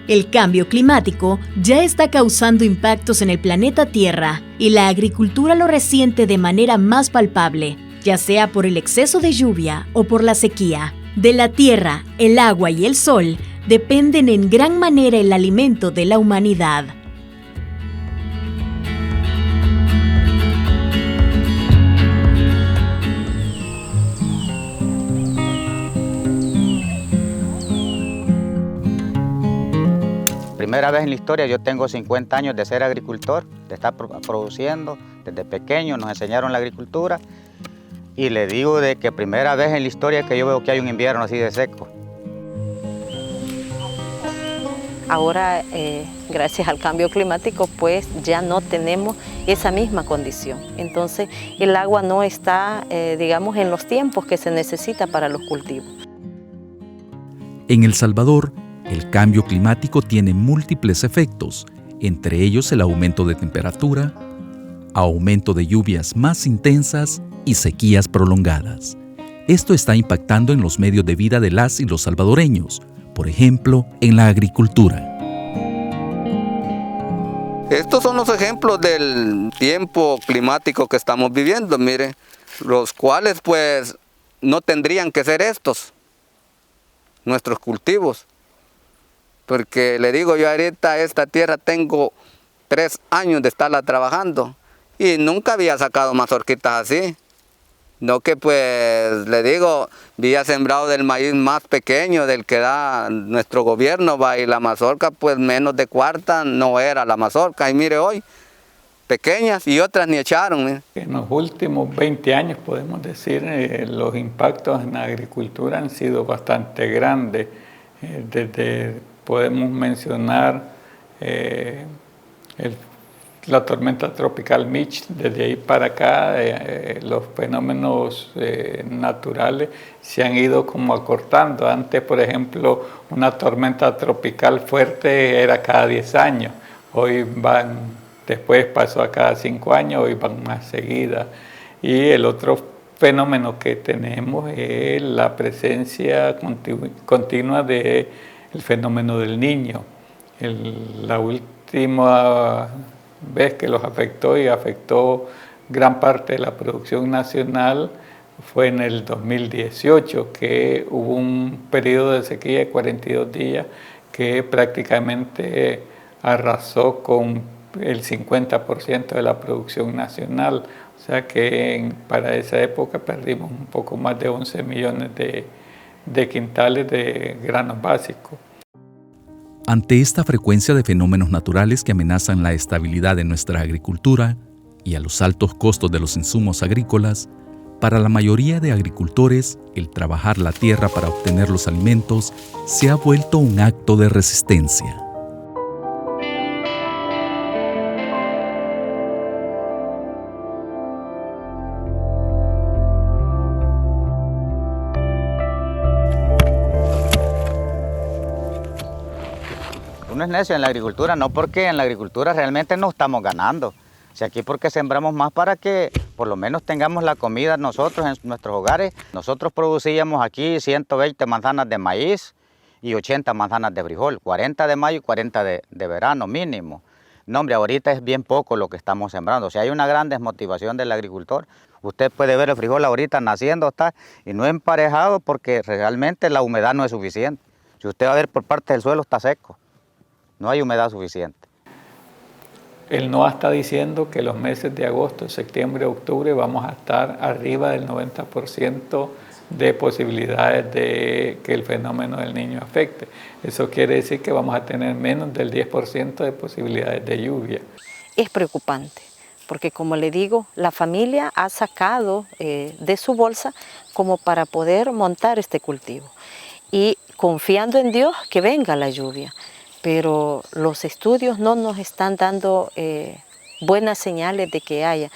El cambio climático ya está causando impactos en el planeta Tierra y la agricultura lo resiente de manera más palpable, ya sea por el exceso de lluvia o por la sequía. De la tierra, el agua y el sol dependen en gran manera el alimento de la humanidad. Primera vez en la historia, yo tengo 50 años de ser agricultor, de estar produciendo. Desde pequeño nos enseñaron la agricultura y le digo de que primera vez en la historia que yo veo que hay un invierno así de seco. Ahora, gracias al cambio climático, pues ya no tenemos esa misma condición. Entonces, el agua no está, digamos, en los tiempos que se necesita para los cultivos. En El Salvador, el cambio climático tiene múltiples efectos, entre ellos el aumento de temperatura, aumento de lluvias más intensas y sequías prolongadas. Esto está impactando en los medios de vida de las y los salvadoreños, por ejemplo, en la agricultura. Estos son los ejemplos del tiempo climático que estamos viviendo, mire, los cuales pues no tendrían que ser estos, nuestros cultivos. Porque le digo yo ahorita esta tierra tengo 3 años de estarla trabajando y nunca había sacado mazorquitas así. No que pues le digo, había sembrado del maíz más pequeño del que da nuestro gobierno, y la mazorca pues menos de cuarta no era la mazorca. Y mire hoy, pequeñas y otras ni echaron. En los últimos 20 años podemos decir los impactos en la agricultura han sido bastante grandes. Podemos mencionar la tormenta tropical Mitch. Desde ahí para acá los fenómenos naturales se han ido como acortando. Antes, por ejemplo, una tormenta tropical fuerte era cada 10 años. Hoy después pasó a cada 5 años, hoy van más seguidas. Y el otro fenómeno que tenemos es la presencia continua del fenómeno del Niño. La última vez que los afectó y afectó gran parte de la producción nacional fue en el 2018, que hubo un periodo de sequía de 42 días que prácticamente arrasó con el 50% de la producción nacional. O sea que para esa época perdimos un poco más de 11 millones de quintales de granos básicos. Ante esta frecuencia de fenómenos naturales que amenazan la estabilidad de nuestra agricultura y a los altos costos de los insumos agrícolas, para la mayoría de agricultores, el trabajar la tierra para obtener los alimentos se ha vuelto un acto de resistencia. Uno es necio en la agricultura, no porque en la agricultura realmente no estamos ganando. O sea, aquí porque sembramos más para que por lo menos tengamos la comida nosotros en nuestros hogares. Nosotros producíamos aquí 120 manzanas de maíz y 80 manzanas de frijol, 40 de mayo y 40 de verano mínimo. No, hombre, ahorita es bien poco lo que estamos sembrando. O sea, hay una gran desmotivación del agricultor. Usted puede ver el frijol ahorita naciendo está y no emparejado porque realmente la humedad no es suficiente. Si usted va a ver por parte del suelo está seco. No hay humedad suficiente. El NOAA está diciendo que los meses de agosto, septiembre, octubre vamos a estar arriba del 90% de posibilidades de que el fenómeno del Niño afecte. Eso quiere decir que vamos a tener menos del 10% de posibilidades de lluvia. Es preocupante, porque como le digo, la familia ha sacado de su bolsa como para poder montar este cultivo y confiando en Dios que venga la lluvia. Pero los estudios no nos están dando buenas señales de que haya.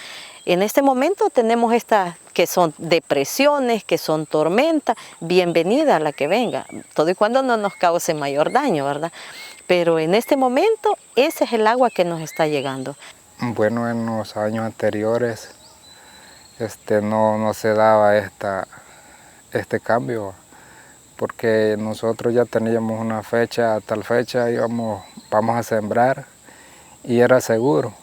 En este momento tenemos estas que son depresiones, que son tormentas, bienvenida a la que venga, todo y cuando no nos cause mayor daño, ¿verdad? Pero en este momento ese es el agua que nos está llegando. Bueno, en los años anteriores no se daba este cambio, porque nosotros ya teníamos una fecha, a tal fecha vamos a sembrar y era seguro.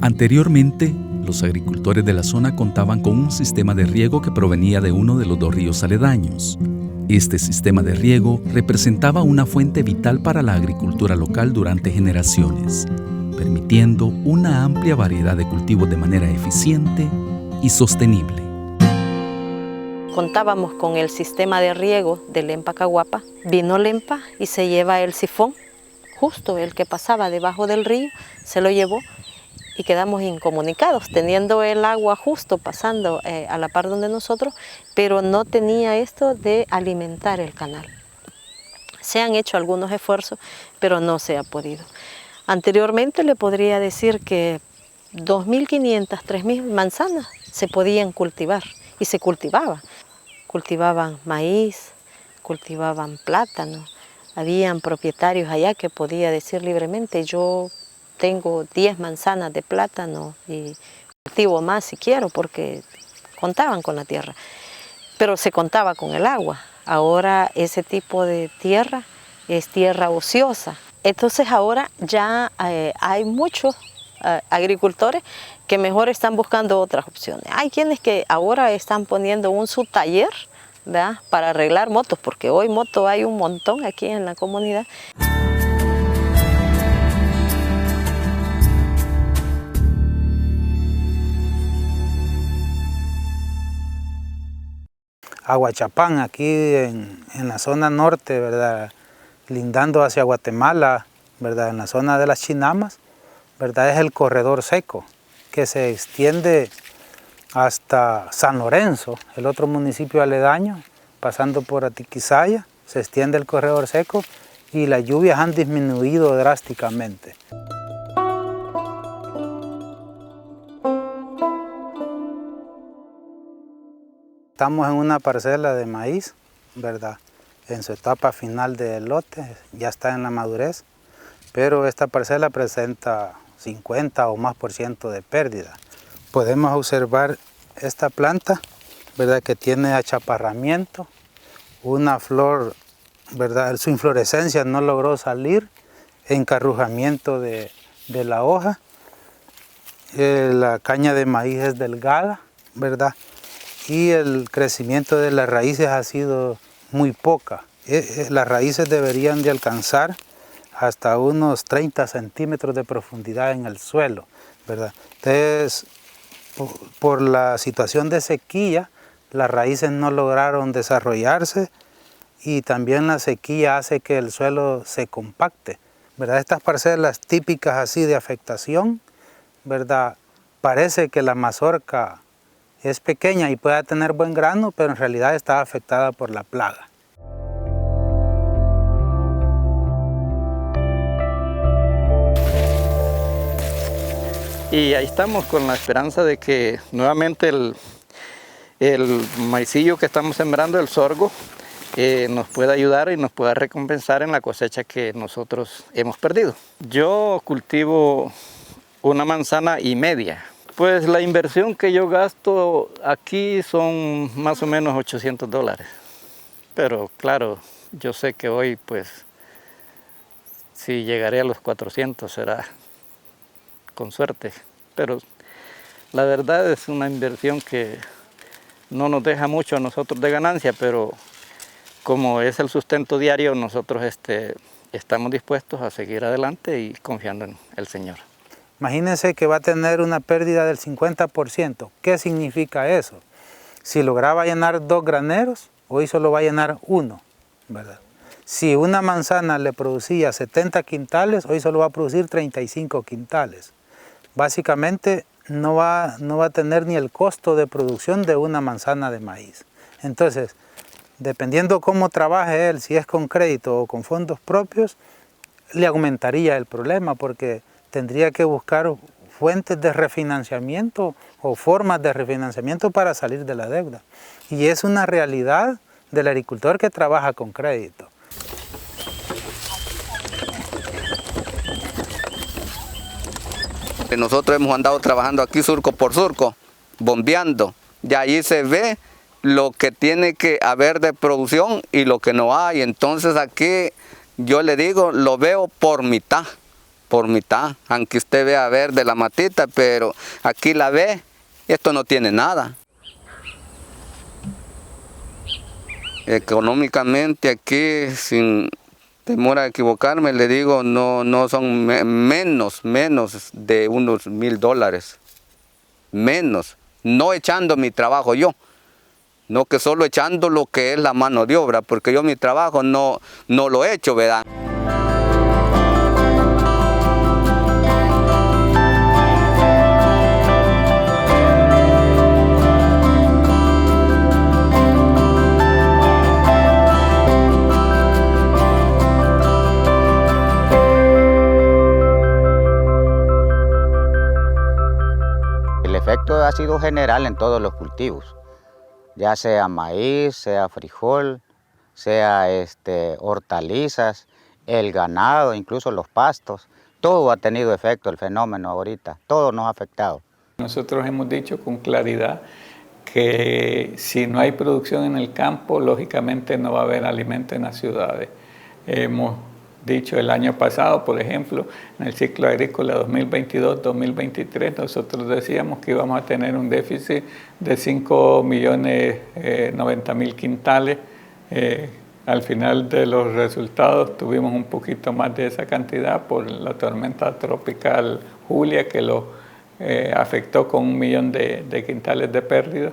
Anteriormente, los agricultores de la zona contaban con un sistema de riego que provenía de uno de los 2 ríos aledaños. Este sistema de riego representaba una fuente vital para la agricultura local durante generaciones, permitiendo una amplia variedad de cultivos de manera eficiente y sostenible. Contábamos con el sistema de riego de Lempa Caguapa. Vino Lempa y se lleva el sifón, justo el que pasaba debajo del río, se lo llevó y quedamos incomunicados, teniendo el agua justo pasando a la par donde nosotros, pero no tenía esto de alimentar el canal. Se han hecho algunos esfuerzos, pero no se ha podido. Anteriormente le podría decir que 2.500, 3.000 manzanas se podían cultivar y se cultivaba. Cultivaban maíz, cultivaban plátano, habían propietarios allá que podía decir libremente, yo tengo 10 manzanas de plátano y cultivo más si quiero, porque contaban con la tierra, pero se contaba con el agua. Ahora ese tipo de tierra es tierra ociosa. Entonces ahora ya hay muchos agricultores que mejor están buscando otras opciones. Hay quienes que ahora están poniendo un subtaller, ¿verdad?, para arreglar motos, porque hoy moto hay un montón aquí en la comunidad. Aguachapán, aquí en la zona norte, ¿verdad?, lindando hacia Guatemala, ¿verdad?, en la zona de las Chinamas, ¿verdad?, es el corredor seco que se extiende hasta San Lorenzo, el otro municipio aledaño, pasando por Atiquizaya, se extiende el corredor seco y las lluvias han disminuido drásticamente. Estamos en una parcela de maíz, ¿verdad?, en su etapa final de elote, ya está en la madurez, pero esta parcela presenta 50 o más % de pérdida. Podemos observar esta planta, ¿verdad?, que tiene achaparramiento, una flor, ¿verdad?, su inflorescencia no logró salir, encarrujamiento de la hoja, la caña de maíz es delgada, ¿verdad?, y el crecimiento de las raíces ha sido muy poca. Las raíces deberían de alcanzar hasta unos 30 centímetros de profundidad en el suelo, ¿verdad? Entonces, por la situación de sequía, las raíces no lograron desarrollarse y también la sequía hace que el suelo se compacte, ¿verdad? Estas parcelas típicas así de afectación, ¿verdad?, parece que la mazorca es pequeña y puede tener buen grano, pero en realidad está afectada por la plaga. Y ahí estamos con la esperanza de que nuevamente el maicillo que estamos sembrando, el sorgo, nos pueda ayudar y nos pueda recompensar en la cosecha que nosotros hemos perdido. Yo cultivo 1,5 manzanas. Pues la inversión que yo gasto aquí son más o menos $800. Pero claro, yo sé que hoy pues si llegaré a los 400 será con suerte. Pero la verdad es una inversión que no nos deja mucho a nosotros de ganancia, pero como es el sustento diario, nosotros estamos dispuestos a seguir adelante y confiando en el Señor. Imagínense que va a tener una pérdida del 50%. ¿Qué significa eso? Si lograba llenar 2 graneros, hoy solo va a llenar 1, ¿verdad? Si una manzana le producía 70 quintales, hoy solo va a producir 35 quintales. Básicamente no va a tener ni el costo de producción de una manzana de maíz. Entonces, dependiendo cómo trabaje él, si es con crédito o con fondos propios, le aumentaría el problema porque tendría que buscar fuentes de refinanciamiento o formas de refinanciamiento para salir de la deuda. Y es una realidad del agricultor que trabaja con crédito. Nosotros hemos andado trabajando aquí surco por surco, bombeando. Y ahí se ve lo que tiene que haber de producción y lo que no hay. Entonces aquí yo le digo, lo veo por mitad, aunque usted vea verde la matita, pero aquí la ve, esto no tiene nada. Económicamente aquí, sin temor a equivocarme, le digo, no son menos de unos $1000. Menos, no echando mi trabajo yo, no que solo echando lo que es la mano de obra, porque yo mi trabajo no lo he hecho, ¿verdad? El efecto ha sido general en todos los cultivos, ya sea maíz, sea frijol, sea hortalizas, el ganado, incluso los pastos. Todo ha tenido efecto el fenómeno ahorita, todo nos ha afectado. Nosotros hemos dicho con claridad que si no hay producción en el campo, lógicamente no va a haber alimento en las ciudades. Hemos dicho el año pasado, por ejemplo, en el ciclo agrícola 2022-2023, nosotros decíamos que íbamos a tener un déficit de 5.090.000 quintales. Al final de los resultados tuvimos un poquito más de esa cantidad por la tormenta tropical Julia, que lo afectó con 1 millón de quintales de pérdida.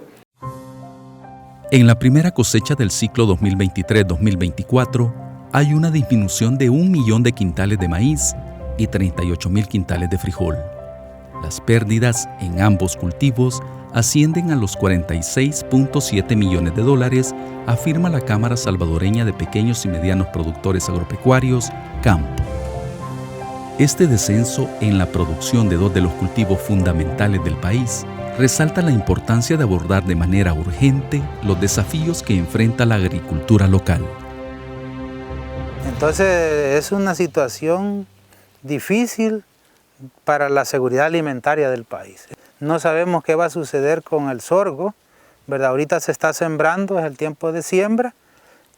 En la primera cosecha del ciclo 2023-2024, hay una disminución de 1 millón de quintales de maíz y 38.000 quintales de frijol. Las pérdidas en ambos cultivos ascienden a los $46.7 millones, afirma la Cámara Salvadoreña de Pequeños y Medianos Productores Agropecuarios, CAMPO. Este descenso en la producción de 2 de los cultivos fundamentales del país resalta la importancia de abordar de manera urgente los desafíos que enfrenta la agricultura local. Entonces es una situación difícil para la seguridad alimentaria del país. No sabemos qué va a suceder con el sorgo, ¿verdad? Ahorita se está sembrando, es el tiempo de siembra,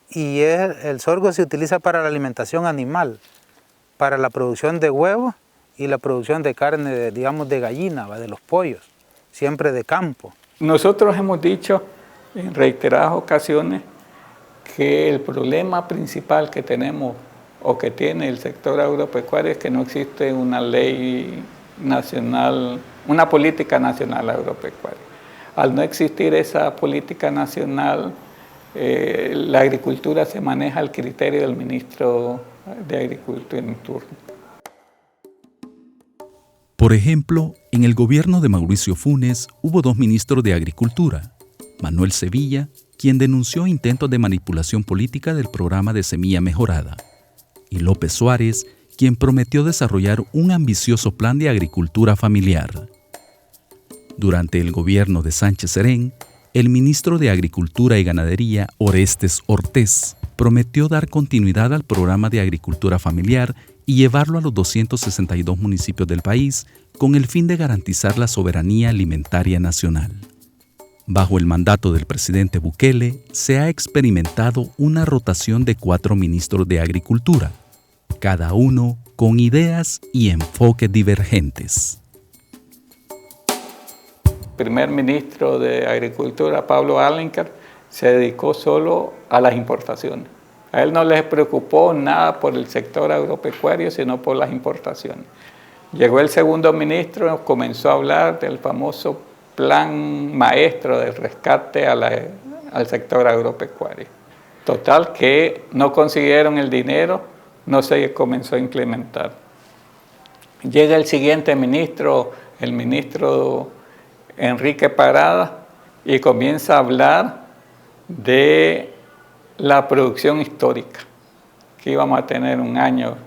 y el sorgo se utiliza para la alimentación animal, para la producción de huevos y la producción de carne, digamos, de gallina, ¿va? De los pollos, siempre de campo. Nosotros hemos dicho en reiteradas ocasiones que el problema principal que tenemos o que tiene el sector agropecuario es que no existe una ley nacional, una política nacional agropecuaria. Al no existir esa política nacional, la agricultura se maneja al criterio del ministro de Agricultura en turno. Por ejemplo, en el gobierno de Mauricio Funes hubo 2 ministros de Agricultura, Manuel Sevilla, quien denunció intentos de manipulación política del programa de semilla mejorada, y López Suárez, quien prometió desarrollar un ambicioso plan de agricultura familiar. Durante el gobierno de Sánchez Serén, el ministro de Agricultura y Ganadería, Orestes Ortiz, prometió dar continuidad al programa de agricultura familiar y llevarlo a los 262 municipios del país con el fin de garantizar la soberanía alimentaria nacional. Bajo el mandato del presidente Bukele, se ha experimentado una rotación de 4 ministros de Agricultura, cada uno con ideas y enfoques divergentes. El primer ministro de Agricultura, Pablo Alencar, se dedicó solo a las importaciones. A él no les preocupó nada por el sector agropecuario, sino por las importaciones. Llegó el segundo ministro, comenzó a hablar del famoso plan maestro de rescate al sector agropecuario. Total que no consiguieron el dinero, no se comenzó a implementar. Llega el siguiente ministro, el ministro Enrique Parada, y comienza a hablar de la producción histórica, que íbamos a tener un año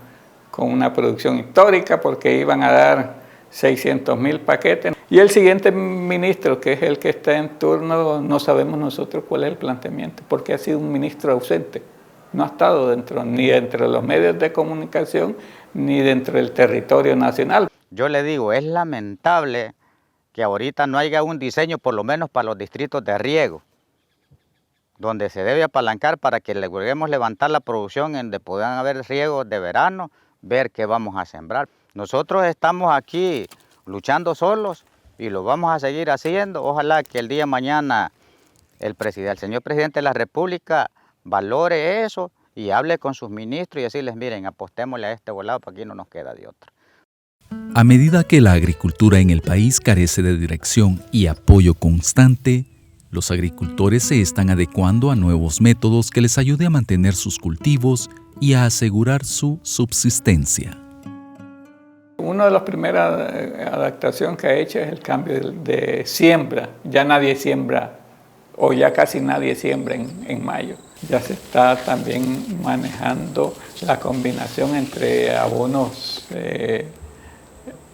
con una producción histórica porque iban a dar 600.000 paquetes. Y el siguiente ministro, que es el que está en turno, no sabemos nosotros cuál es el planteamiento, porque ha sido un ministro ausente. No ha estado ni dentro de los medios de comunicación, ni dentro del territorio nacional. Yo le digo, es lamentable que ahorita no haya un diseño, por lo menos para los distritos de riego. donde se debe apalancar para que logremos levantar la producción, en donde puedan haber riegos de verano, ver qué vamos a sembrar. Nosotros estamos aquí luchando solos y lo vamos a seguir haciendo. Ojalá que el día de mañana el señor presidente de la República valore eso y hable con sus ministros y decirles, miren, apostémosle a este volado, para aquí no nos queda de otro. A medida que la agricultura en el país carece de dirección y apoyo constante, los agricultores se están adecuando a nuevos métodos que les ayude a mantener sus cultivos y a asegurar su subsistencia. Una de las primeras adaptaciones que ha hecho es el cambio de siembra. Ya nadie siembra, o ya casi nadie siembra en mayo. Ya se está también manejando la combinación entre abonos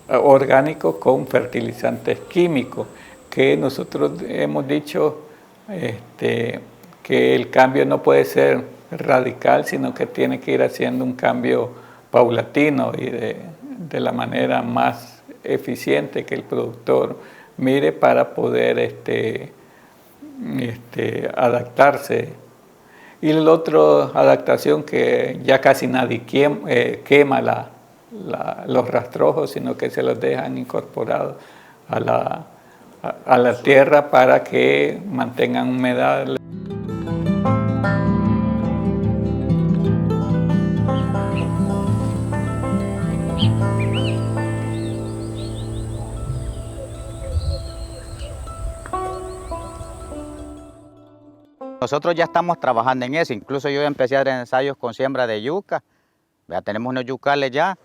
orgánicos con fertilizantes químicos, que nosotros hemos dicho que el cambio no puede ser radical, sino que tiene que ir haciendo un cambio paulatino y de la manera más eficiente que el productor mire para poder adaptarse. Y la otra adaptación, que ya casi nadie quema los rastrojos, sino que se los dejan incorporados a la tierra para que mantengan humedad. Nosotros ya estamos trabajando en eso, incluso yo empecé a hacer ensayos con siembra de yuca. Ya tenemos unos yucales ya,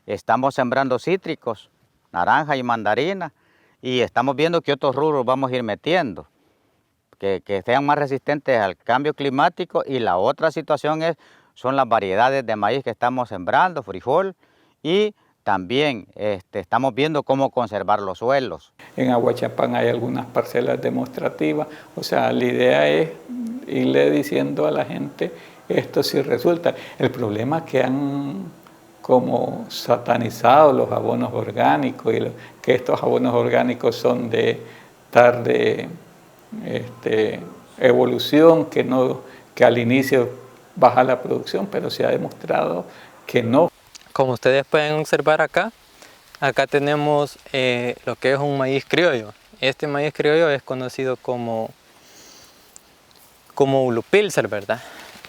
estamos sembrando cítricos, naranja y mandarina, y estamos viendo qué otros rubros vamos a ir metiendo, que sean más resistentes al cambio climático. Y la otra situación son las variedades de maíz que estamos sembrando, frijol, y también estamos viendo cómo conservar los suelos. En Aguachapán hay algunas parcelas demostrativas, o sea, la idea es irle diciendo a la gente, esto sí resulta. El problema es que han como satanizado los abonos orgánicos, y que estos abonos orgánicos son de tarde evolución, que al inicio baja la producción, pero se ha demostrado que no. Como ustedes pueden observar acá tenemos lo que es un maíz criollo. Este maíz criollo es conocido como Ulupilser, ¿verdad?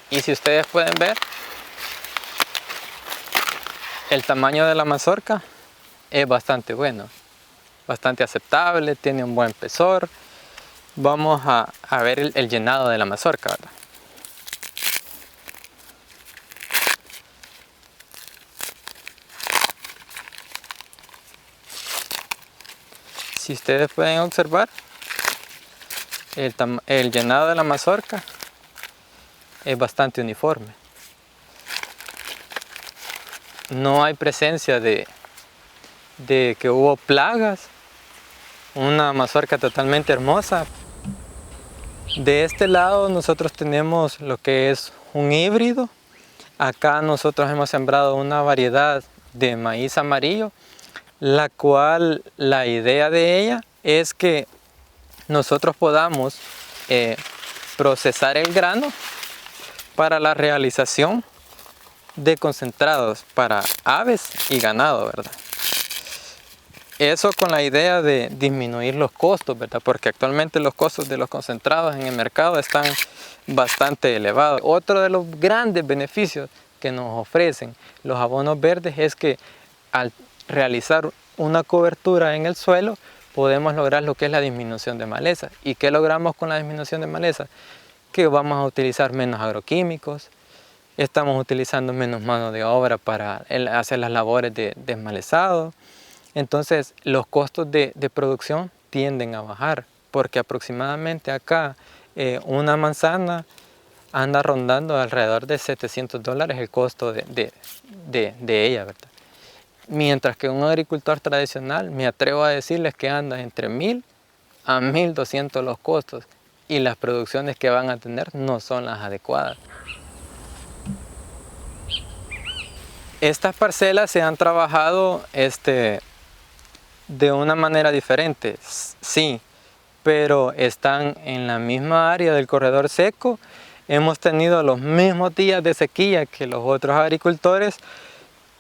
Y si ustedes pueden ver, el tamaño de la mazorca es bastante bueno, bastante aceptable, tiene un buen espesor. Vamos a ver el llenado de la mazorca, ¿verdad? Si ustedes pueden observar, el llenado de la mazorca es bastante uniforme. No hay presencia de que hubo plagas. Una mazorca totalmente hermosa. De este lado nosotros tenemos lo que es un híbrido. Acá nosotros hemos sembrado una variedad de maíz amarillo, la cual la idea de ella es que nosotros podamos procesar el grano para la realización de concentrados para aves y ganado, ¿verdad? Eso con la idea de disminuir los costos, ¿verdad? Porque actualmente los costos de los concentrados en el mercado están bastante elevados. Otro de los grandes beneficios que nos ofrecen los abonos verdes es que al realizar una cobertura en el suelo podemos lograr lo que es la disminución de maleza. ¿Y qué logramos con la disminución de maleza? Que vamos a utilizar menos agroquímicos, estamos utilizando menos mano de obra para hacer las labores de desmalezado. Entonces los costos de producción tienden a bajar, porque aproximadamente acá una manzana anda rondando alrededor de $700 el costo de ella, ¿verdad? Mientras que un agricultor tradicional, me atrevo a decirles que anda entre 1.000 a 1.200 los costos, y las producciones que van a tener no son las adecuadas. Estas parcelas se han trabajado de una manera diferente. Sí, pero están en la misma área del corredor seco. Hemos tenido los mismos días de sequía que los otros agricultores.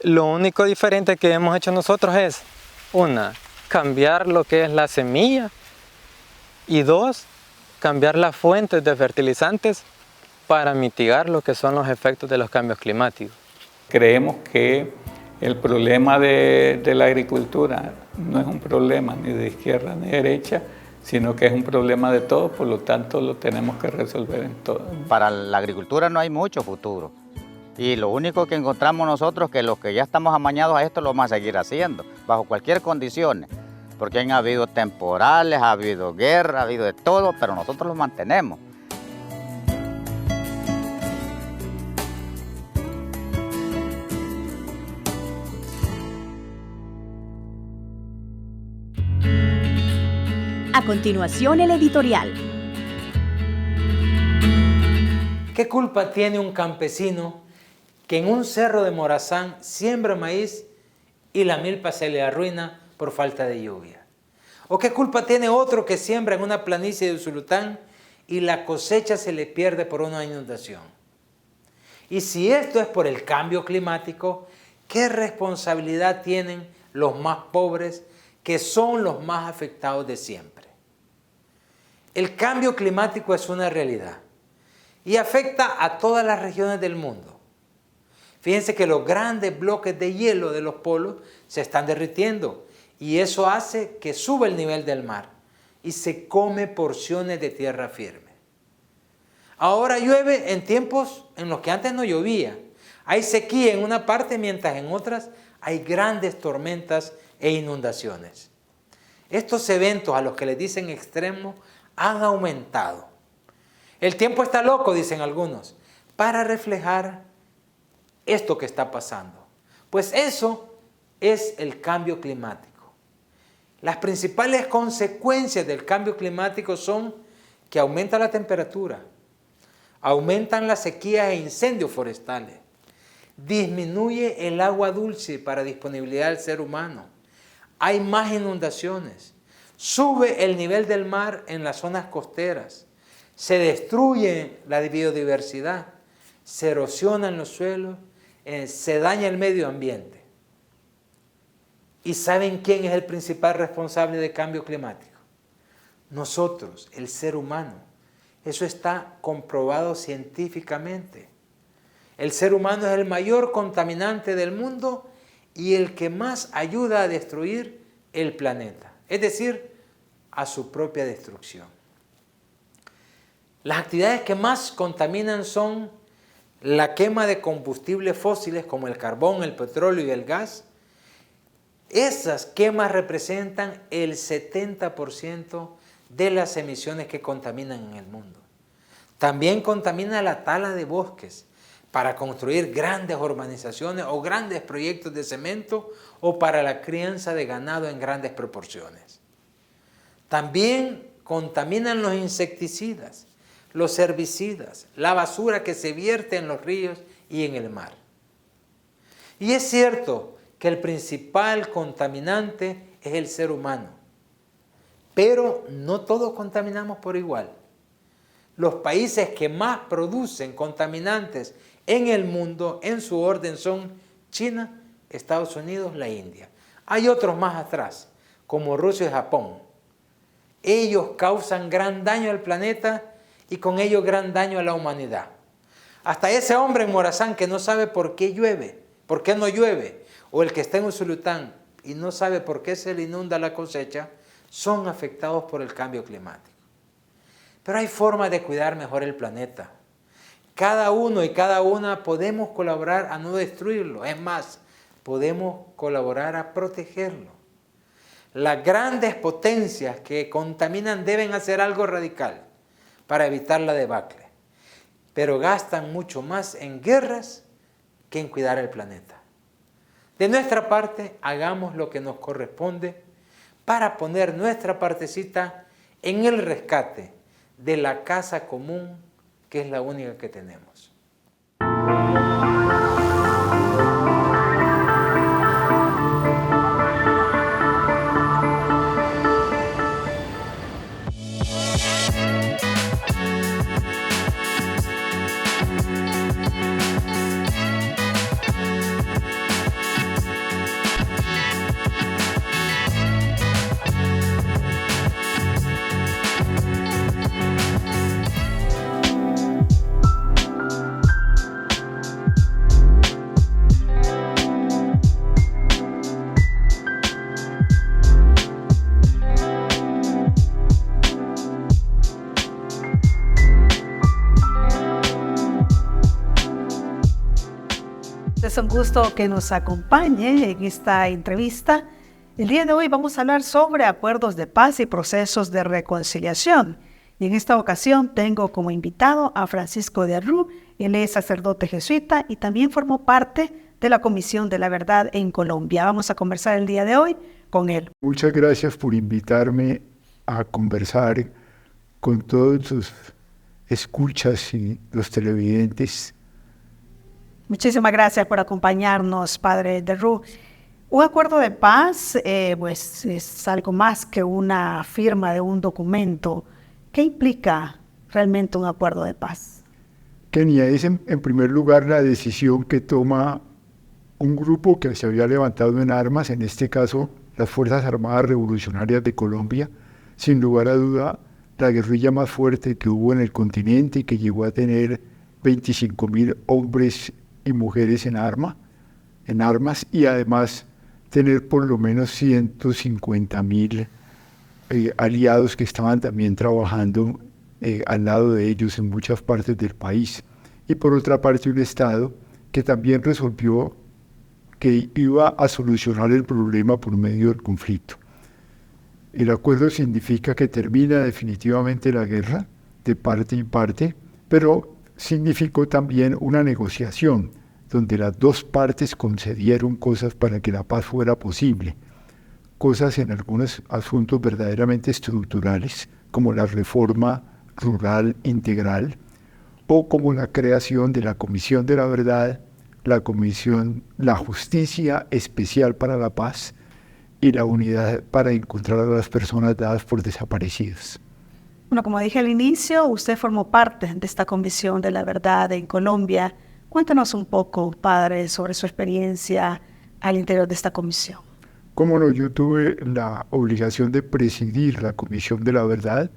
Lo único diferente que hemos hecho nosotros es, una, cambiar lo que es la semilla, y dos, cambiar las fuentes de fertilizantes para mitigar lo que son los efectos de los cambios climáticos. Creemos que el problema de la agricultura no es un problema ni de izquierda ni de derecha, sino que es un problema de todos, por lo tanto lo tenemos que resolver en todo. Para la agricultura no hay mucho futuro. Y lo único que encontramos nosotros es que los que ya estamos amañados a esto lo vamos a seguir haciendo, bajo cualquier condición. Porque han habido temporales, ha habido guerra, ha habido de todo, pero nosotros los mantenemos. A continuación, el editorial. ¿Qué culpa tiene un campesino que en un cerro de Morazán siembra maíz y la milpa se le arruina por falta de lluvia? ¿O qué culpa tiene otro que siembra en una planicie de Usulután y la cosecha se le pierde por una inundación? Y si esto es por el cambio climático, ¿qué responsabilidad tienen los más pobres, que son los más afectados de siempre? El cambio climático es una realidad y afecta a todas las regiones del mundo. Fíjense que los grandes bloques de hielo de los polos se están derritiendo y eso hace que suba el nivel del mar y se come porciones de tierra firme. Ahora llueve en tiempos en los que antes no llovía. Hay sequía en una parte mientras en otras hay grandes tormentas e inundaciones. Estos eventos a los que les dicen extremos han aumentado. El tiempo está loco, dicen algunos, para reflejar esto que está pasando. Pues eso es el cambio climático. Las principales consecuencias del cambio climático son que aumenta la temperatura, aumentan las sequías e incendios forestales, disminuye el agua dulce para disponibilidad del ser humano, hay más inundaciones, sube el nivel del mar en las zonas costeras, se destruye la biodiversidad, se erosionan los suelos, se daña el medio ambiente. ¿Y saben quién es el principal responsable del cambio climático? Nosotros, el ser humano. Eso está comprobado científicamente. El ser humano es el mayor contaminante del mundo y el que más ayuda a destruir el planeta, es decir, a su propia destrucción. Las actividades que más contaminan son la quema de combustibles fósiles como el carbón, el petróleo y el gas. Esas quemas representan el 70% de las emisiones que contaminan en el mundo. También contamina la tala de bosques para construir grandes urbanizaciones o grandes proyectos de cemento o para la crianza de ganado en grandes proporciones. También contaminan los insecticidas, los herbicidas, la basura que se vierte en los ríos y en el mar. Y es cierto que el principal contaminante es el ser humano, pero no todos contaminamos por igual. Los países que más producen contaminantes en el mundo, en su orden, son China, Estados Unidos, la India. Hay otros más atrás, como Rusia y Japón. Ellos causan gran daño al planeta y con ello gran daño a la humanidad. Hasta ese hombre en Morazán que no sabe por qué llueve, por qué no llueve, o el que está en Usulután y no sabe por qué se le inunda la cosecha, son afectados por el cambio climático. Pero hay formas de cuidar mejor el planeta. Cada uno y cada una podemos colaborar a no destruirlo. Es más, podemos colaborar a protegerlo. Las grandes potencias que contaminan deben hacer algo radical para evitar la debacle, pero gastan mucho más en guerras que en cuidar el planeta. De nuestra parte, hagamos lo que nos corresponde para poner nuestra partecita en el rescate de la casa común, que es la única que tenemos. es un gusto que nos acompañe en esta entrevista. El día de hoy vamos a hablar sobre acuerdos de paz y procesos de reconciliación. Y en esta ocasión tengo como invitado a Francisco de Arru. Él es sacerdote jesuita y también formó parte de la Comisión de la Verdad en Colombia. Vamos a conversar el día de hoy con él. Muchas gracias por invitarme a conversar con todos sus escuchas y los televidentes. Muchísimas gracias por acompañarnos, Padre de Arru. Un acuerdo de paz pues es algo más que una firma de un documento. ¿Qué implica realmente un acuerdo de paz? Kenia, es en primer lugar la decisión que toma un grupo que se había levantado en armas, en este caso las Fuerzas Armadas Revolucionarias de Colombia, sin lugar a duda la guerrilla más fuerte que hubo en el continente y que llegó a tener 25.000 hombres y mujeres en armas y además tener por lo menos 150.000 aliados que estaban también trabajando al lado de ellos en muchas partes del país. Y por otra parte un Estado que también resolvió que iba a solucionar el problema por medio del conflicto. El acuerdo significa que termina definitivamente la guerra de parte y parte, pero significó también una negociación donde las dos partes concedieron cosas para que la paz fuera posible. Cosas en algunos asuntos verdaderamente estructurales, como la reforma rural integral, o como la creación de la Comisión de la Verdad, la Justicia Especial para la Paz y la Unidad para encontrar a las personas dadas por desaparecidas. Bueno, como dije al inicio, usted formó parte de esta Comisión de la Verdad en Colombia. Cuéntanos un poco, Padre, sobre su experiencia al interior de esta comisión. Cómo no, yo tuve la obligación de presidir la Comisión de la Verdad.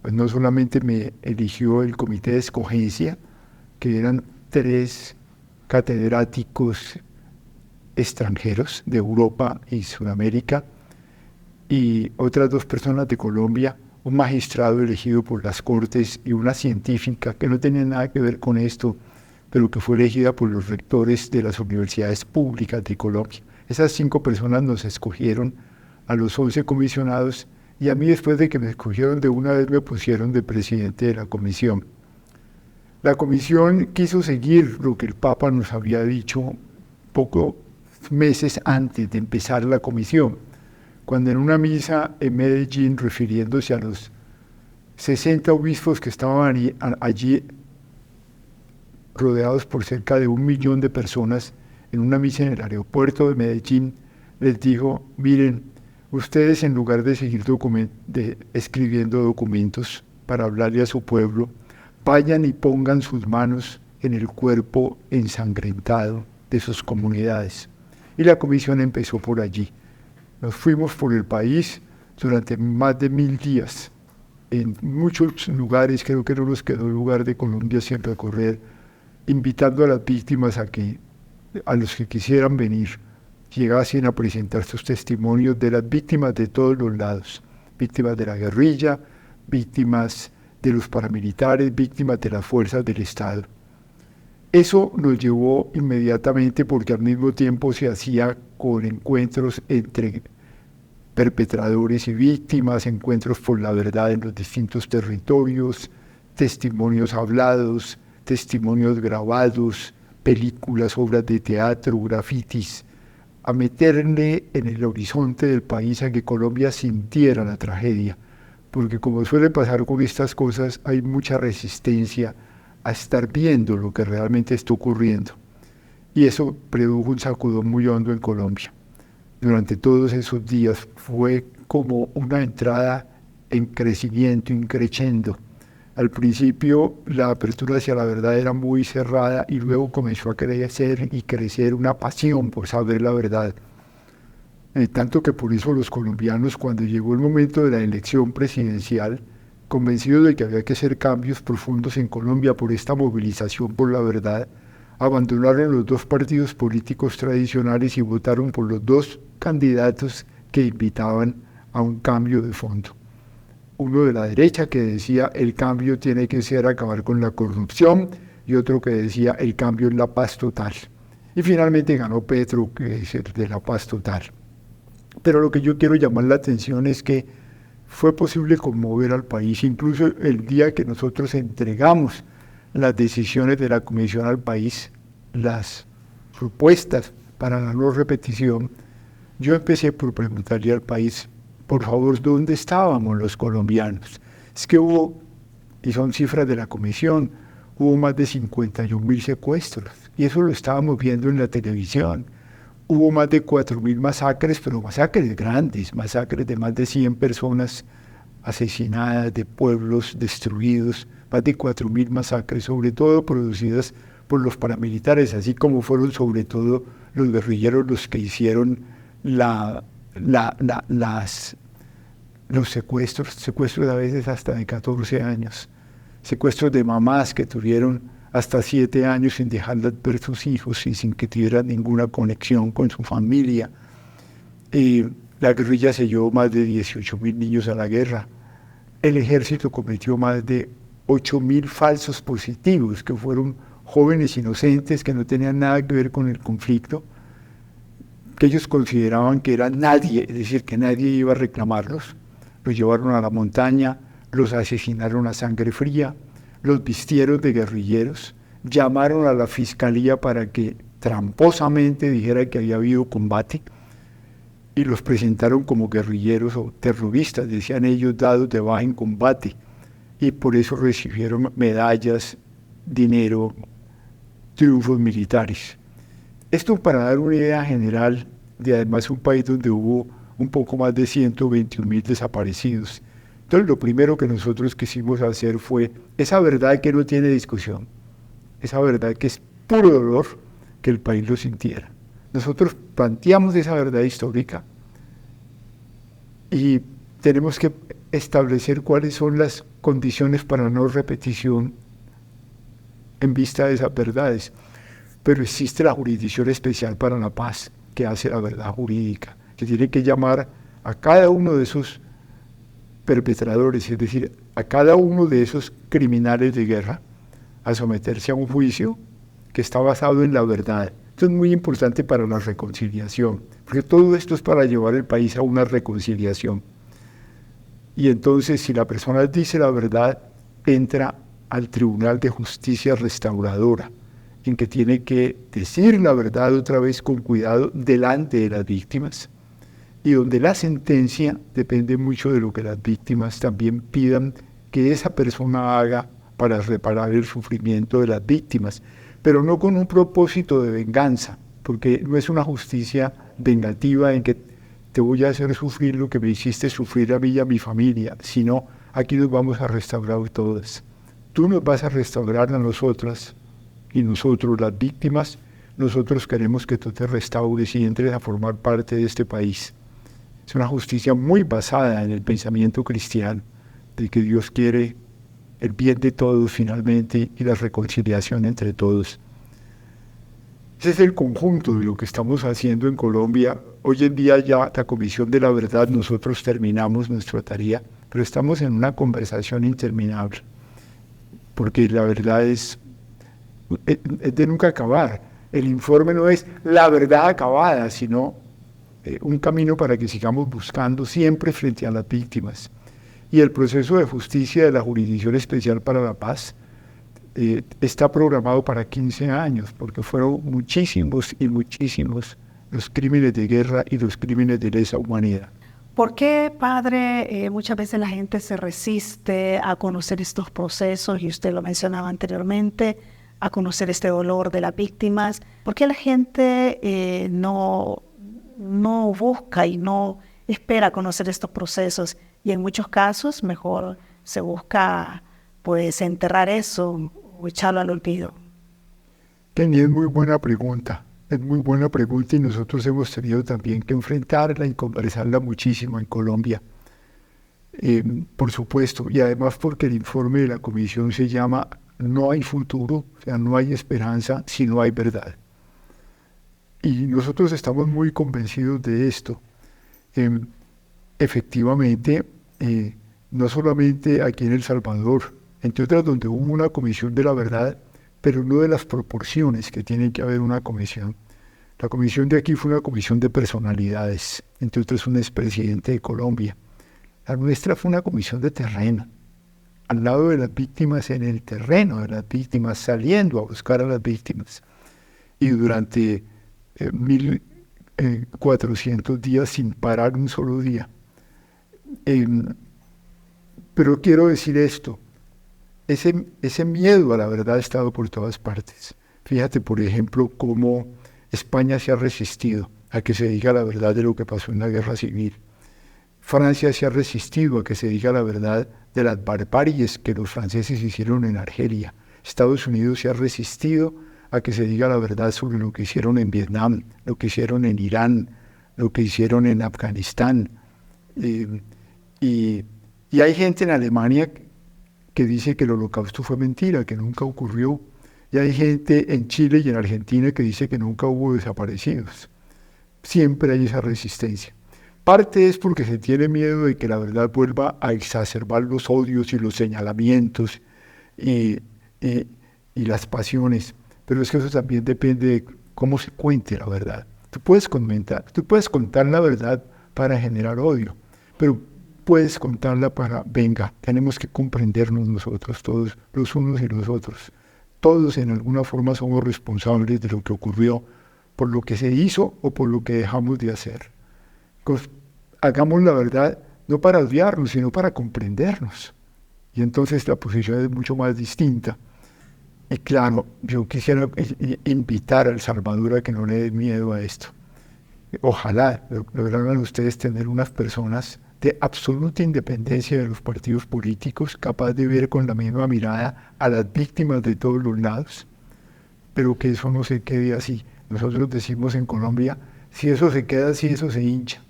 Pues no solamente me eligió el comité de escogencia, que eran 3 catedráticos extranjeros de Europa y Sudamérica, y otras 2 personas de Colombia, un magistrado elegido por las Cortes y una científica que no tenía nada que ver con esto, pero que fue elegida por los rectores de las universidades públicas de Colombia. Esas 5 personas nos escogieron a los 11 comisionados y a mí, después de que me escogieron de una vez, me pusieron de presidente de la comisión. La comisión quiso seguir lo que el Papa nos había dicho pocos meses antes de empezar la comisión, cuando en una misa en Medellín, refiriéndose a los 60 obispos que estaban allí rodeados por cerca de 1 millón de personas, en una misa en el aeropuerto de Medellín, les dijo: miren, ustedes, en lugar de seguir escribiendo documentos para hablarle a su pueblo, vayan y pongan sus manos en el cuerpo ensangrentado de sus comunidades. Y la comisión empezó por allí. Nos fuimos por el país durante más de 1000 días. En muchos lugares, creo que no nos quedó lugar de Colombia sin recorrer, invitando a las víctimas a los que quisieran venir, llegasen a presentar sus testimonios de las víctimas de todos los lados, víctimas de la guerrilla, víctimas de los paramilitares, víctimas de las fuerzas del Estado. Eso nos llevó inmediatamente, porque al mismo tiempo se hacía con encuentros entre perpetradores y víctimas, encuentros por la verdad en los distintos territorios, testimonios hablados, testimonios grabados, películas, obras de teatro, grafitis, a meterle en el horizonte del país a que Colombia sintiera la tragedia, porque como suele pasar con estas cosas, hay mucha resistencia a estar viendo lo que realmente está ocurriendo. Y eso produjo un sacudón muy hondo en Colombia. Durante todos esos días fue como una entrada en crecimiento, increciendo. Al principio la apertura hacia la verdad era muy cerrada y luego comenzó a crecer una pasión por saber la verdad. Tanto que por eso los colombianos, cuando llegó el momento de la elección presidencial, convencidos de que había que hacer cambios profundos en Colombia por esta movilización por la verdad, abandonaron los 2 partidos políticos tradicionales y votaron por los 2 candidatos que invitaban a un cambio de fondo. Uno de la derecha, que decía: el cambio tiene que ser acabar con la corrupción, y otro que decía el cambio es la paz total. Y finalmente ganó Petro, que es el de la paz total. Pero lo que yo quiero llamar la atención es que fue posible conmover al país, incluso el día que nosotros entregamos las decisiones de la Comisión al país, las propuestas para la no repetición. Yo empecé por preguntarle al país, por favor, ¿dónde estábamos los colombianos? Es que hubo, y son cifras de la Comisión, hubo más de 51.000 secuestros, y eso lo estábamos viendo en la televisión. Hubo más de 4.000 masacres, pero masacres grandes, masacres de más de 100 personas asesinadas, de pueblos destruidos, más de 4.000 masacres, sobre todo producidas por los paramilitares, así como fueron sobre todo los guerrilleros los que hicieron los secuestros a veces hasta de 14 años, secuestros de mamás que tuvieron hasta 7 años sin dejarlas ver sus hijos y sin que tuvieran ninguna conexión con su familia. La guerrilla se llevó más de 18.000 niños a la guerra. El ejército cometió más de 8.000 falsos positivos, que fueron jóvenes inocentes que no tenían nada que ver con el conflicto, que ellos consideraban que eran nadie, es decir, que nadie iba a reclamarlos. Los llevaron a la montaña, los asesinaron a sangre fría, los vistieron de guerrilleros, llamaron a la fiscalía para que tramposamente dijera que había habido combate y los presentaron como guerrilleros o terroristas, decían ellos, dados de baja en combate, y por eso recibieron medallas, dinero, triunfos militares. Esto para dar una idea general de además un país donde hubo un poco más de 121.000 desaparecidos. Entonces lo primero que nosotros quisimos hacer fue esa verdad que no tiene discusión, esa verdad que es puro dolor, que el país lo sintiera. Nosotros planteamos esa verdad histórica y tenemos que establecer cuáles son las condiciones para no repetición en vista de esas verdades. Pero existe la Jurisdicción Especial para la Paz, que hace la verdad jurídica, que tiene que llamar a cada uno de esos perpetradores, es decir, a cada uno de esos criminales de guerra, a someterse a un juicio que está basado en la verdad. Esto es muy importante para la reconciliación, porque todo esto es para llevar el país a una reconciliación. Y entonces, si la persona dice la verdad, entra al Tribunal de Justicia Restauradora, en que tiene que decir la verdad otra vez con cuidado delante de las víctimas, y donde la sentencia depende mucho de lo que las víctimas también pidan que esa persona haga para reparar el sufrimiento de las víctimas, pero no con un propósito de venganza, porque no es una justicia vengativa en que te voy a hacer sufrir lo que me hiciste sufrir a mí y a mi familia, sino aquí nos vamos a restaurar todas. Tú nos vas a restaurar a nosotras y nosotros, las víctimas, nosotros queremos que tú te restaures y entres a formar parte de este país. Es una justicia muy basada en el pensamiento cristiano, de que Dios quiere el bien de todos finalmente y la reconciliación entre todos. Ese es el conjunto de lo que estamos haciendo en Colombia. Hoy en día ya la Comisión de la Verdad, nosotros terminamos nuestra tarea, pero estamos en una conversación interminable, porque la verdad es de nunca acabar. El informe no es la verdad acabada, sino un camino para que sigamos buscando siempre frente a las víctimas. Y el proceso de justicia de la Jurisdicción Especial para la Paz está programado para 15 años, porque fueron muchísimos y muchísimos los crímenes de guerra y los crímenes de lesa humanidad. ¿Por qué, padre, muchas veces la gente se resiste a conocer estos procesos, y usted lo mencionaba anteriormente, a conocer este dolor de las víctimas? ¿Por qué la gente no busca y no espera conocer estos procesos? Y en muchos casos mejor se busca pues enterrar eso o echarlo al olvido. Kenny, es muy buena pregunta. Es muy buena pregunta y nosotros hemos tenido también que enfrentarla y conversarla muchísimo en Colombia. Por supuesto, y además porque el informe de la Comisión se llama No hay futuro, o sea, no hay esperanza si no hay verdad. Y nosotros estamos muy convencidos de esto. Efectivamente, no solamente aquí en El Salvador, entre otras donde hubo una Comisión de la Verdad, pero no de las proporciones que tiene que haber una comisión. La comisión de aquí fue una comisión de personalidades, entre otros un expresidente de Colombia. La nuestra fue una comisión de terreno, al lado de las víctimas, en el terreno de las víctimas, saliendo a buscar a las víctimas. Y durante 1400 días sin parar un solo día. Pero quiero decir esto, ese miedo a la verdad ha estado por todas partes. Fíjate, por ejemplo, cómo España se ha resistido a que se diga la verdad de lo que pasó en la guerra civil. Francia se ha resistido a que se diga la verdad de las barbaries que los franceses hicieron en Argelia. Estados Unidos se ha resistido a que se diga la verdad sobre lo que hicieron en Vietnam, lo que hicieron en Irán, lo que hicieron en Afganistán. Y hay gente en Alemania que dice que el holocausto fue mentira, que nunca ocurrió. Y hay gente en Chile y en Argentina que dice que nunca hubo desaparecidos. Siempre hay esa resistencia. Parte es porque se tiene miedo de que la verdad vuelva a exacerbar los odios y los señalamientos y las pasiones. Pero es que eso también depende de cómo se cuente la verdad. Tú puedes contar la verdad para generar odio, pero puedes contarla para, venga, tenemos que comprendernos nosotros todos, los unos y los otros. Todos en alguna forma somos responsables de lo que ocurrió, por lo que se hizo o por lo que dejamos de hacer. Hagamos la verdad no para odiarnos, sino para comprendernos. Y entonces la posición es mucho más distinta. Y claro, yo quisiera invitar a El Salvador a que no le dé miedo a esto. Ojalá lograran ustedes tener unas personas de absoluta independencia de los partidos políticos, capaz de ver con la misma mirada a las víctimas de todos los lados, pero que eso no se quede así. Nosotros decimos en Colombia, si eso se queda así, eso se hincha.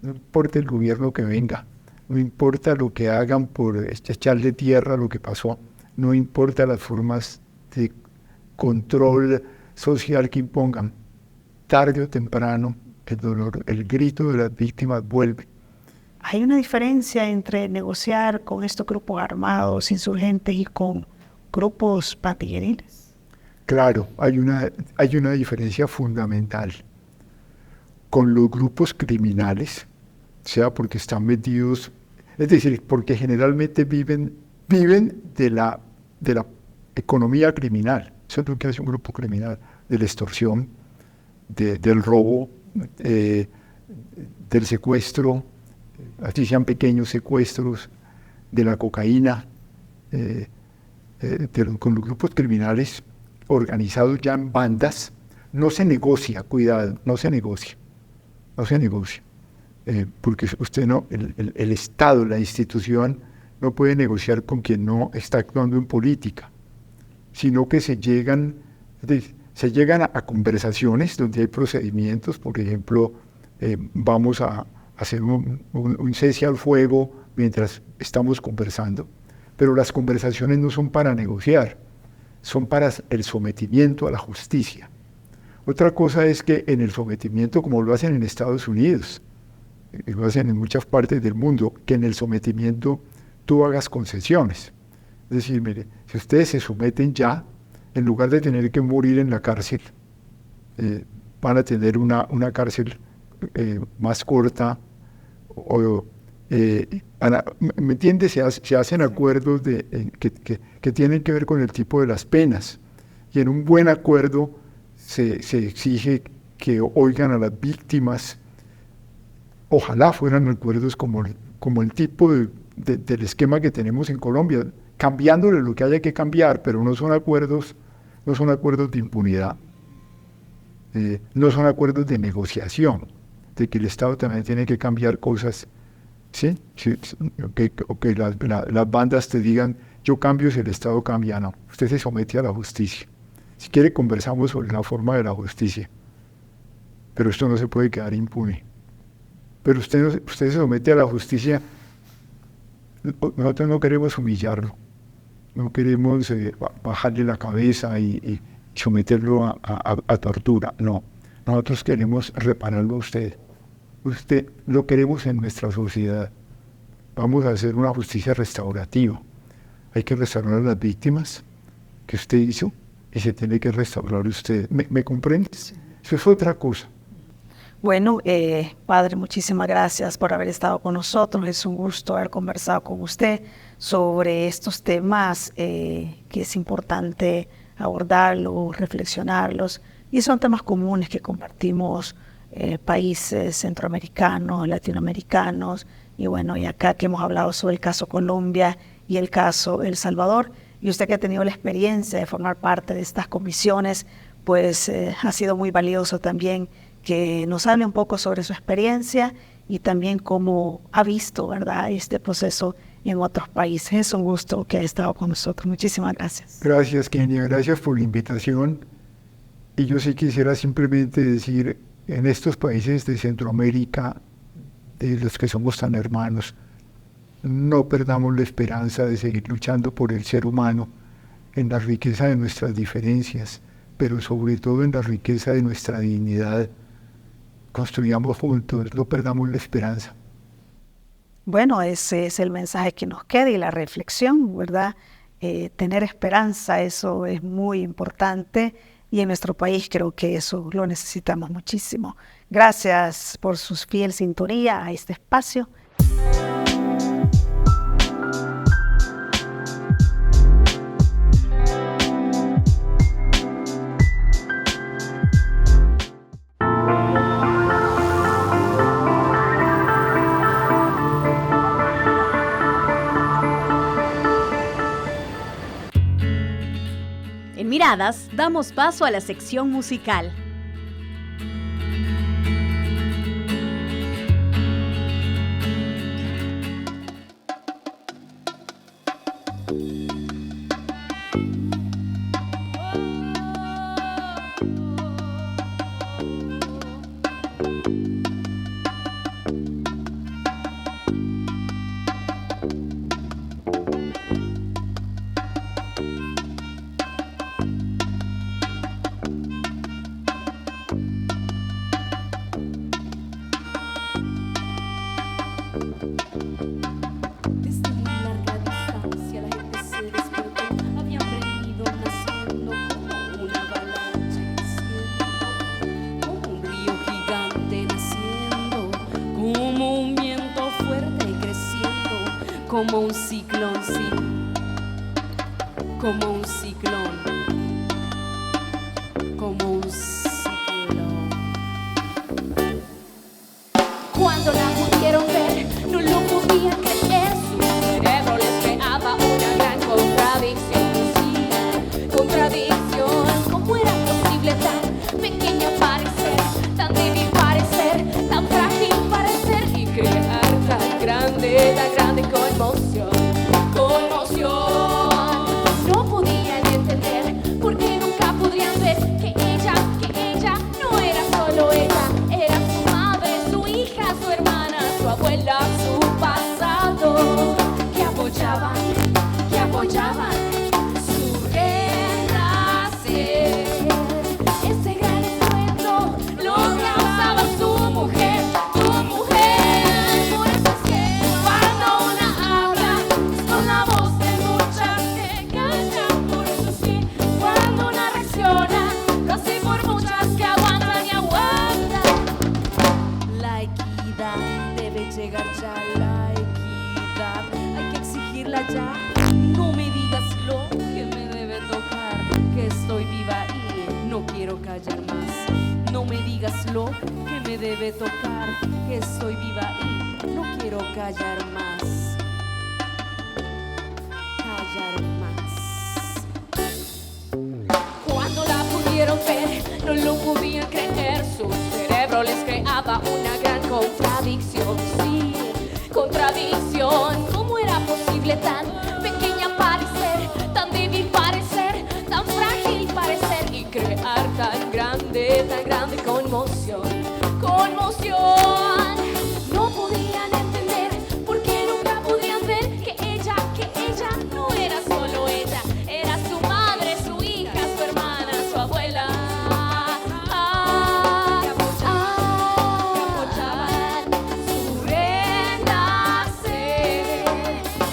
No importa el gobierno que venga, no importa lo que hagan por echarle tierra a lo que pasó, no importa las formas de control social que impongan, tarde o temprano el dolor, el grito de las víctimas vuelve. ¿Hay una diferencia entre negociar con estos grupos armados, insurgentes, y con grupos pandilleriles? Claro, hay una diferencia fundamental. Con los grupos criminales, sea porque están metidos, es decir, porque generalmente viven de la economía criminal. Eso es lo que hace un grupo criminal, de la extorsión, del robo, del secuestro, así sean pequeños secuestros, de la cocaína. Con los grupos criminales organizados ya en bandas, no se negocia, cuidado, no se negocia. Porque usted no, el Estado, la institución, no puede negociar con quien no está actuando en política, sino que se llegan a conversaciones donde hay procedimientos. Por ejemplo, vamos a hacer un cese al fuego mientras estamos conversando, pero las conversaciones no son para negociar, son para el sometimiento a la justicia. Otra cosa es que en el sometimiento, como lo hacen en Estados Unidos, lo hacen en muchas partes del mundo, que en el sometimiento tú hagas concesiones. Es decir, mire, si ustedes se someten ya, en lugar de tener que morir en la cárcel, van a tener una cárcel más corta, ¿me entiendes? Se hacen acuerdos que tienen que ver con el tipo de las penas, y en un buen acuerdo se exige que oigan a las víctimas. Ojalá fueran acuerdos como el tipo del esquema que tenemos en Colombia, cambiándole lo que haya que cambiar, pero no son acuerdos de impunidad, no son acuerdos de negociación, de que el Estado también tiene que cambiar cosas, ¿sí? Que las bandas te digan, yo cambio si el Estado cambia. No, usted se somete a la justicia. Si quiere, conversamos sobre la forma de la justicia, pero esto no se puede quedar impune. Pero usted se somete a la justicia. Nosotros no queremos humillarlo, no queremos bajarle la cabeza y someterlo a tortura, no. Nosotros queremos repararlo a usted. Usted lo queremos en nuestra sociedad. Vamos a hacer una justicia restaurativa. Hay que restaurar a las víctimas que usted hizo y se tiene que restaurar usted. ¿Me comprendes? Eso es otra cosa. Bueno, Padre, muchísimas gracias por haber estado con nosotros. Es un gusto haber conversado con usted sobre estos temas que es importante abordarlos, reflexionarlos, y son temas comunes que compartimos países centroamericanos, latinoamericanos, y bueno, y acá que hemos hablado sobre el caso Colombia y el caso El Salvador, y usted que ha tenido la experiencia de formar parte de estas comisiones, pues ha sido muy valioso también que nos hable un poco sobre su experiencia y también cómo ha visto, ¿verdad?, este proceso en otros países. Es un gusto que haya estado con nosotros. Muchísimas gracias. Gracias, Kenia. Gracias por la invitación. Y yo sí quisiera simplemente decir, en estos países de Centroamérica, de los que somos tan hermanos, no perdamos la esperanza de seguir luchando por el ser humano, en la riqueza de nuestras diferencias, pero sobre todo en la riqueza de nuestra dignidad. Construyamos juntos, no perdamos la esperanza. Bueno, ese es el mensaje que nos queda y la reflexión, ¿verdad? Tener esperanza, eso es muy importante, y en nuestro país creo que eso lo necesitamos muchísimo. Gracias por su fiel sintonía a este espacio. En Miradas, damos paso a la sección musical. Como un ciclón, sí, como un ciclón, como un ciclón. Cuando la pudieron ver, no lo podían creer, su cerebro les creaba una gran contradicción, sí, contradicción. ¿Cómo era posible tan pequeña parecer, tan débil parecer, tan frágil parecer y crear tan grande conmoción, conmoción? No podían entender porque nunca podrían ver que ella no era solo ella, era su madre, su hija, su hermana, su abuela, su pasado, que apoyaban su renacer. Ese gran estruendo lo causaba su mujer. Llegar ya la equidad, hay que exigirla ya. No me digas lo que me debe tocar, que estoy viva y no quiero callar más. No me digas lo que me debe tocar, que estoy viva y no quiero callar más. Callar más. Cuando la pudieron ver, no lo podían creer, su cerebro les creaba una gran contradicción, sí, contradicción. ¿Cómo era posible tan pequeña parecer, tan débil parecer, tan frágil parecer y crear tan grande conmoción, conmoción? No podían entender porque nunca podían ver que ella no era solo ella, era su madre, su hija, su hermana, su abuela.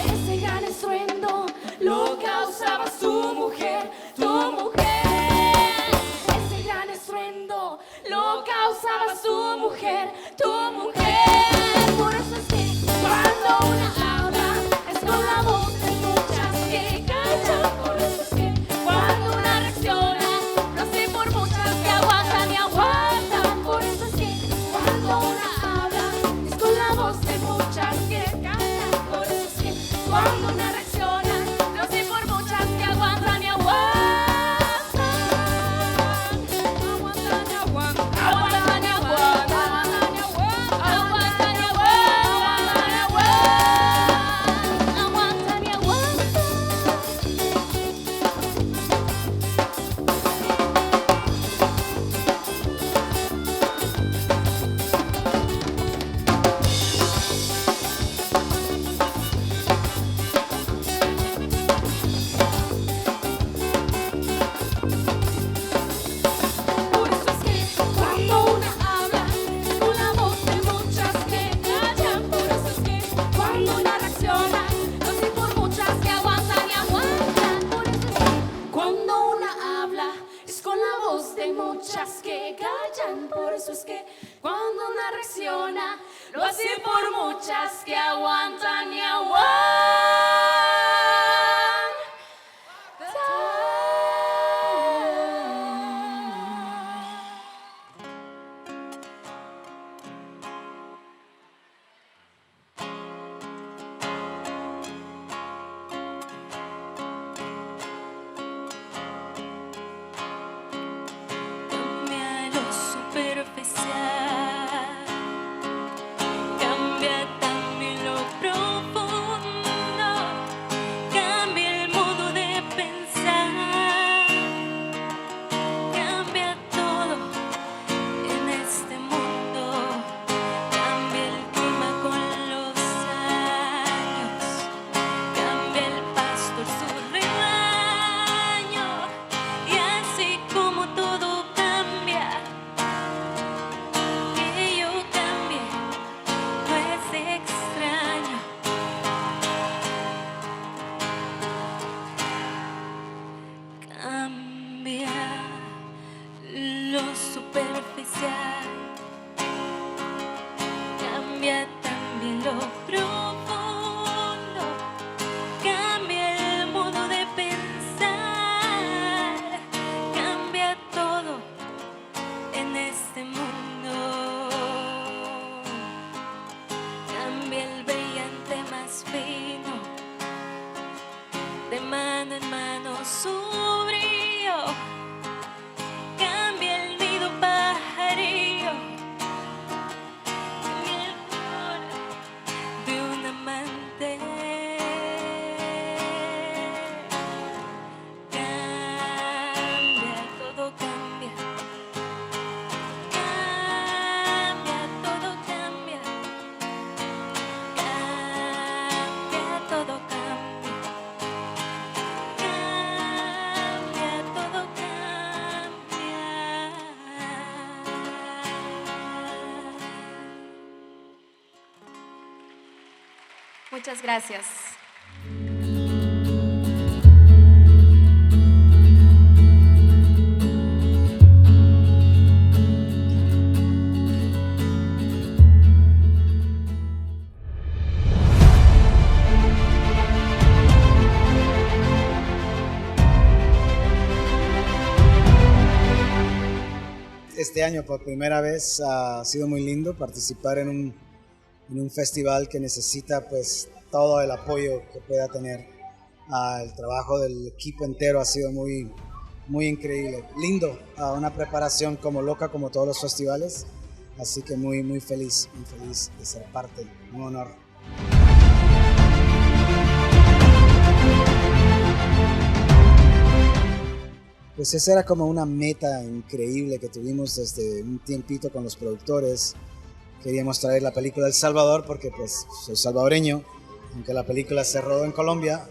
Ese gran estruendo mujer, tu mujer. Por eso es que cuando una habla es con la voz de muchas que callan. Por eso es que cuando una reacciona lo hace por muchas que aguantan y aguantan. Por eso es que cuando una habla es con la voz de muchas que callan. Por eso es que cuando una reacciona lo hace por muchas que aguantan y aguantan. Aguantan y aguantan. Aguantan y aguantan. Aguantan y aguantan. Aguantan y aguantan. Por eso es que cuando una habla es con la voz de muchas que callan. Por eso es que cuando una reacciona lo hace por muchas que aguantan y aguantan. Por eso es que cuando una habla es con la voz de muchas que callan. Por eso es que cuando una reacciona lo hace por muchas que aguantan y aguantan. Cambia lo superficial, cambia también lo profundo, cambia el modo de pensar, cambia todo en este mundo, cambia el clima con los años, cambia el pasto su rebaño, y así como todo cambia, que yo cambie no es extraño. Cambia lo superficial, cambia también lo profundo, cambia el modo de pensar, cambia todo en este mundo, cambia el brillante más fino, de mano en mano su brillo, cambia el nido pajarillo, cambia el color de un amante, cambia, todo cambia, cambia, todo cambia, cambia, todo cambia, cambia, todo cambia. Muchas gracias. Este año por primera vez ha sido muy lindo participar en un festival que necesita pues todo el apoyo que pueda tener. El trabajo del equipo entero ha sido muy increíble, lindo, una preparación como loca como todos los festivales, así que muy feliz de ser parte, un honor. Pues esa era como una meta increíble que tuvimos desde un tiempito con los productores. Queríamos traer la película El Salvador porque pues soy salvadoreño, aunque la película se rodó en Colombia.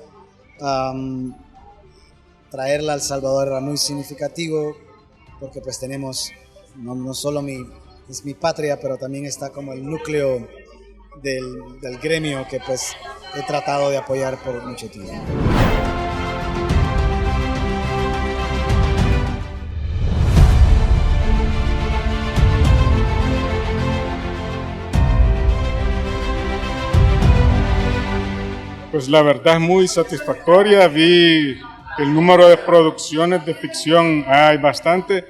Traerla a El Salvador era muy significativo porque pues tenemos, no solo es mi patria, pero también está como el núcleo del gremio que pues he tratado de apoyar por mucho tiempo. Pues la verdad es muy satisfactoria. Vi que el número de producciones de ficción hay bastante.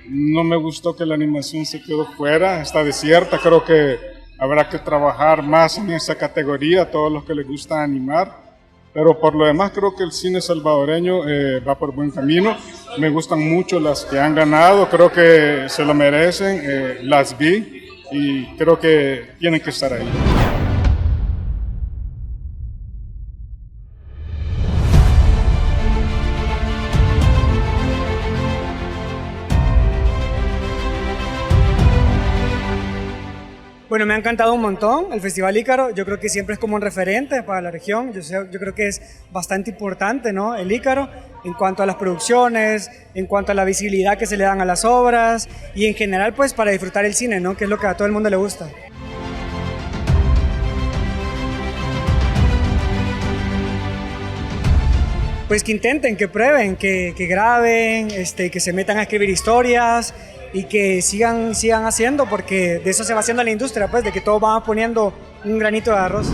No me gustó que la animación se quedó fuera, está desierta. Creo que habrá que trabajar más en esa categoría a todos los que les gusta animar. Pero por lo demás creo que el cine salvadoreño va por buen camino. Me gustan mucho las que han ganado, creo que se lo merecen, las vi y creo que tienen que estar ahí. Bueno, me ha encantado un montón el Festival Ícaro. Yo creo que siempre es como un referente para la región. Yo creo que es bastante importante, ¿no?, el Ícaro en cuanto a las producciones, en cuanto a la visibilidad que se le dan a las obras y en general pues para disfrutar el cine, ¿no?, que es lo que a todo el mundo le gusta. Pues que intenten, que prueben, que graben, que se metan a escribir historias y que sigan haciendo, porque de eso se va haciendo la industria, pues, de que todos van poniendo un granito de arroz.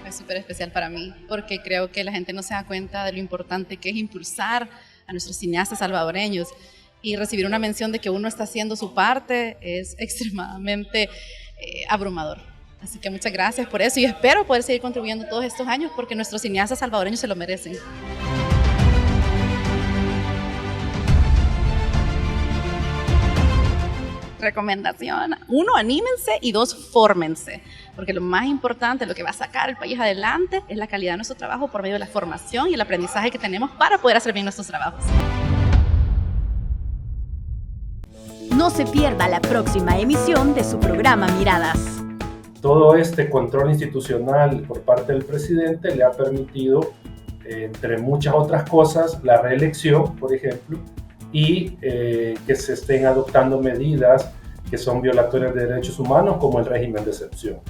Es súper especial para mí, porque creo que la gente no se da cuenta de lo importante que es impulsar a nuestros cineastas salvadoreños. Y recibir una mención de que uno está haciendo su parte es extremadamente abrumador. Así que muchas gracias por eso y espero poder seguir contribuyendo todos estos años porque nuestros cineastas salvadoreños se lo merecen. Recomendación: 1, anímense y 2, fórmense, porque lo más importante, lo que va a sacar el país adelante es la calidad de nuestro trabajo por medio de la formación y el aprendizaje que tenemos para poder hacer bien nuestros trabajos. No se pierda la próxima emisión de su programa Miradas. Todo este control institucional por parte del presidente le ha permitido, entre muchas otras cosas, la reelección, por ejemplo, y que se estén adoptando medidas que son violatorias de derechos humanos, como el régimen de excepción.